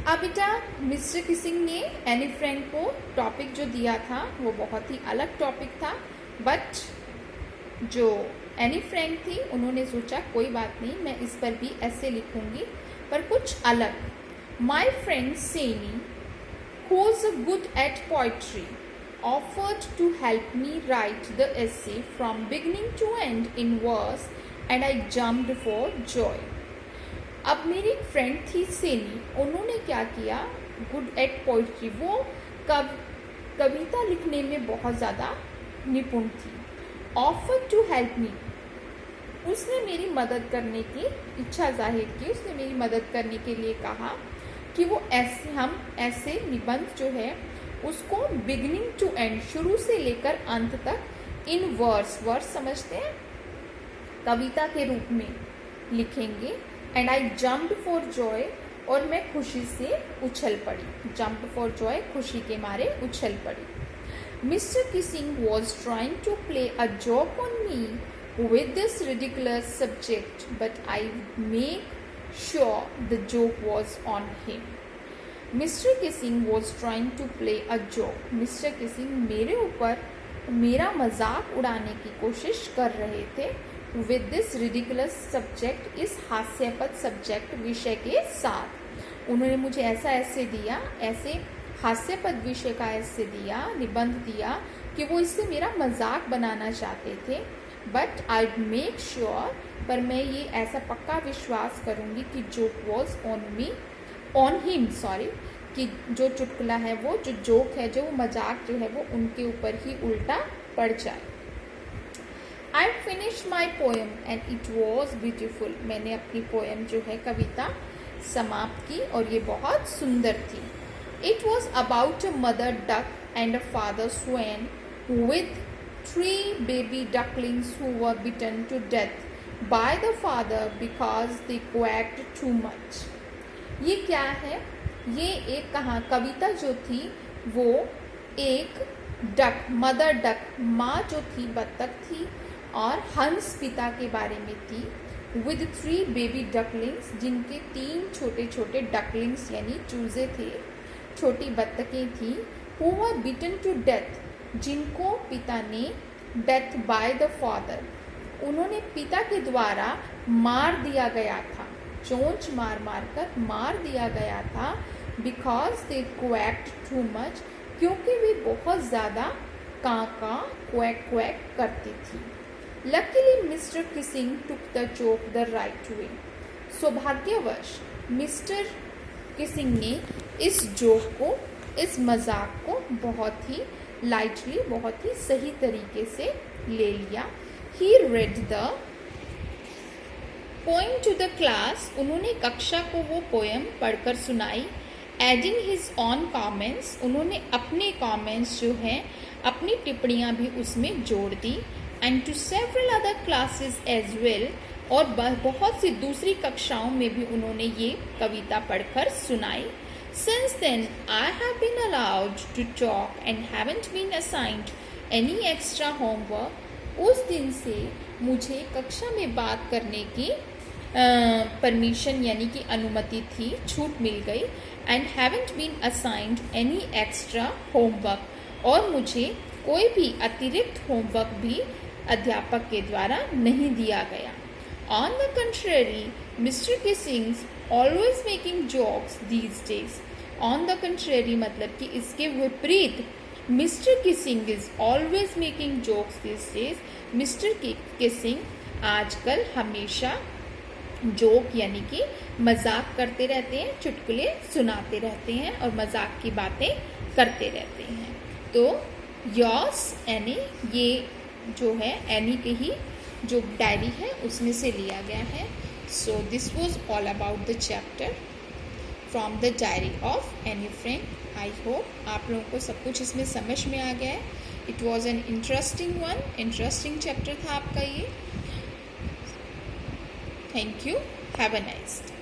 अब बेटा mister Kissing ने एनी फ्रैंक को टॉपिक जो दिया था वो बहुत ही अलग टॉपिक था, बट जो एनी फ्रैंक थी उन्होंने सोचा कोई बात नहीं, मैं इस पर भी ऐसे लिखूंगी पर कुछ अलग। My friend Saini who was good at poetry offered to help me write the essay from beginning to end in verse and I jumped for joy। अब मेरी एक फ्रेंड थी सेनी, उन्होंने क्या किया, गुड एट पोइट्री, वो कविता लिखने में बहुत ज़्यादा निपुण थी। ऑफर टू हेल्प मी, उसने मेरी मदद करने की इच्छा जाहिर की, उसने मेरी मदद करने के लिए कहा कि वो ऐसे निबंध जो है उसको बिगिनिंग टू एंड, शुरू से लेकर अंत तक इन वर्स समझते हैं, कविता के रूप में लिखेंगे। And I jumped for Joy, और मैं खुशी से उछल पड़ी। जम्प्ड फॉर जॉय, खुशी के मारे उछल पड़ी। Mr Kissing was trying to play a joke on me with this ridiculous subject but I make sure the joke was on him। Mr. Kissing was trying to play a joke। Mr. Kissing मेरे ऊपर मेरा मजाक उड़ाने की कोशिश कर रहे थे with this ridiculous subject, इस हास्यास्पद सब्जेक्ट विषय के साथ। उन्होंने मुझे ऐसे दिया, ऐसे हास्यास्पद विषय का ऐसे दिया, निबंध दिया कि वो इससे मेरा मजाक बनाना चाहते थे। बट आई मेक श्योर, पर मैं ये ऐसा पक्का विश्वास करूँगी कि जोक वॉज ऑन हिम, कि जो चुटकुला है, वो जो जोक है, जो मजाक जो है वो उनके ऊपर ही उल्टा पड़ जाए। I finish my poem and it was beautiful. मैंने अपनी पोएम जो है, कविता समाप्त की और ये बहुत सुंदर थी। It was about a mother duck and a father Sven with 3 baby ducklings who were bitten to death by the father because they quacked too much। ये क्या है, ये एक कविता जो थी वो एक डक, मदर डक, माँ जो थी बत्तख थी, और हंस पिता के बारे में थी। विद 3 baby ducklings, जिनके 3 छोटे छोटे डकलिंग्स यानी चूजे थे, छोटी बत्तखें थी। who were bitten to death, जिनको पिता ने डेथ बाय द फादर, उन्होंने पिता के द्वारा मार दिया गया था, चोंच मार कर मार दिया गया था। Because they quacked too much, क्योंकि वे बहुत ज़्यादा क्वैक करती थी। Luckily mister Kissing took the joke the right way. सौभाग्यवश मिस्टर किसिंग ने इस जोक को, इस मजाक को बहुत ही लाइटली, बहुत ही सही तरीके से ले लिया। He read the poem to the class, उन्होंने कक्षा को वो पोएम पढ़कर सुनाई। एडिंग हिज ऑन कॉमेंट्स, उन्होंने अपने कॉमेंट्स जो हैं, अपनी टिप्पणियाँ भी उसमें जोड़ दी। And to several other classes as well, और बहुत सी दूसरी कक्षाओं में भी उन्होंने ये कविता पढ़कर सुनाई। Since then, I have been allowed to talk and haven't been assigned any extra homework। उस दिन से मुझे कक्षा में बात करने की परमिशन यानी कि अनुमति थी, छूट मिल गई। and haven't been assigned any extra homework, और मुझे कोई भी अतिरिक्त होमवर्क भी अध्यापक के द्वारा नहीं दिया गया। On the contrary, Mr. Kissing's always making jokes these days। On the contrary मतलब कि इसके विपरीत, Mr. Kissing is always making jokes these days। Mr. Kissing आजकल हमेशा जोक यानी कि मजाक करते रहते हैं, चुटकुले सुनाते रहते हैं और मजाक की बातें करते रहते हैं। तो योर्स एनी, ये जो है एनी के ही जो डायरी है उसमें से लिया गया है। So this was all about the chapter from the diary of Anne Frank. I hope आप लोगों को सब कुछ इसमें समझ में आ गया है। It was an interesting one, interesting chapter था आपका ये। Thank you, have a nice day.